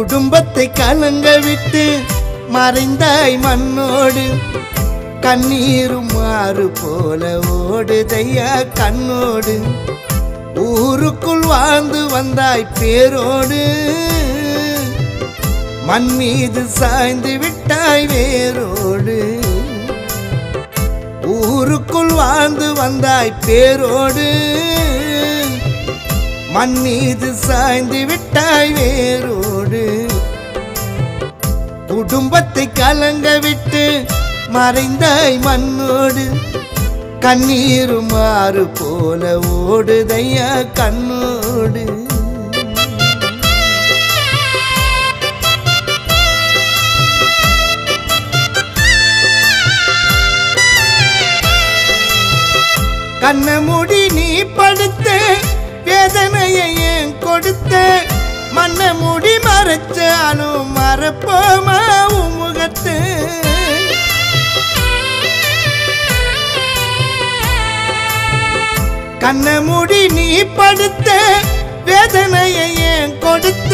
குடும்பத்தை கலங்க விட்டு மறைந்தாய் மண்ணோடு கண்ணீரும் மாறு போல ஓடுதையா கண்ணோடு ஊருக்குள் வாழ்ந்து வந்தாய் பேரோடு மண் மீது சாய்ந்து விட்டாய் வேரோடு ஊருக்குள் வாழ்ந்து வந்தாய் பேரோடு மண் மீது சாய்ந்து விட்டாய் வேரோடு குடும்பத்தை கலங்க விட்டு மறைந்தாய் மண்ணோடு கண்ணீரும் மாறு போல ஓடுதையா கண்ணோடு கண்ண மூடி நீ படுத்த வேதனையை ஏன் கொடுத்த மண்ண மூடி மறைச்சாலும் மறப்போமா முகத்து கண்ண மூடி நீ படுத்த வேதனையை ஏன் கொடுத்த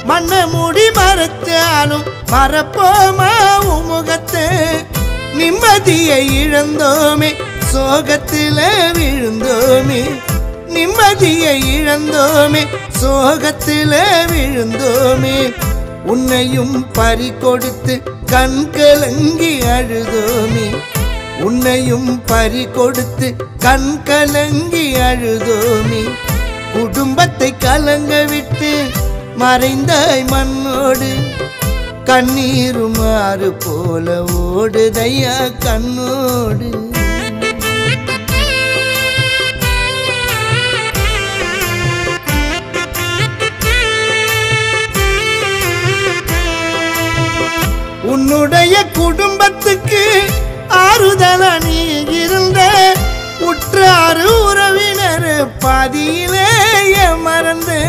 மண்ண மூடி மறைச்சாலும் மறப்போமா முகத்து நிம்மதியை இழந்தோமே சோகத்தில விழுந்தோமே நிம்மதியை இழந்தோமே சோகத்தில விழுந்தோமே உன்னையும் பறி கொடுத்து கண் கலங்கி அழுதோமே உன்னையும் பறி கொடுத்து கண் கலங்கி அழுதோமே குடும்பத்தை கலங்க விட்டு மறைந்தாய் மண்ணோடு கண்ணீரும் மாறு போல ஓடுதையா கண்ணோடு உன்னுடைய குடும்பத்துக்கு ஆறுதலா நீ இருந்த உற்றாறு உறவினர் பாதியிலே மறந்து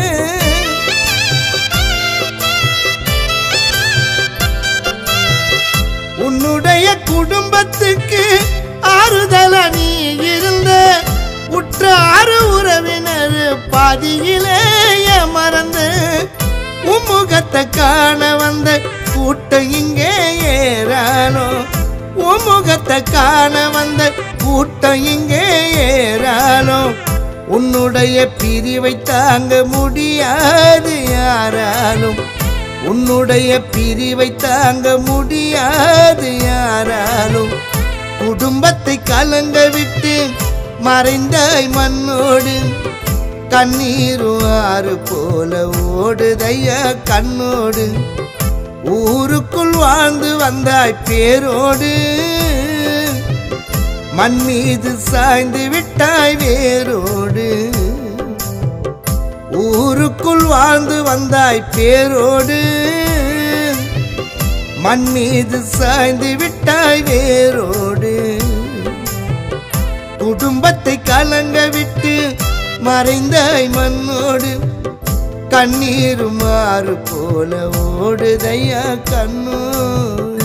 உன்னுடைய குடும்பத்துக்கு ஆறுதலா நீ இருந்த உற்றாறு உறவினர் பாதியிலே மறந்து உம்முகத்தை காண வந்த கூட்டம் இங்கே ஏறானோ உம்முகத்தை காண வந்த கூட்டம் இங்கே ஏறானோ உன்னுடைய பிரிவை தாங்க முடியாது யாராலும் உன்னுடைய பிரிவை தாங்க முடியாது யாராலும் குடும்பத்தை கலங்க விட்டு மறைந்தாய் மண்ணோடு கண்ணீரும் ஆறு போல ஓடுதையா கண்ணோடு ஊருக்குள் வாழ்ந்து வந்தாய் பேரோடு மண் மீது சாய்ந்து விட்டாய் வேரோடு ஊருக்குள் வாழ்ந்து வந்தாய் பேரோடு மண் மீது சாய்ந்து விட்டாய் வேரோடு குடும்பத்தை கலங்க விட்டு மறைந்தாய் மண்ணோடு கண்ணீரும் மாறு போல ஓடுதையா கண்ணோடு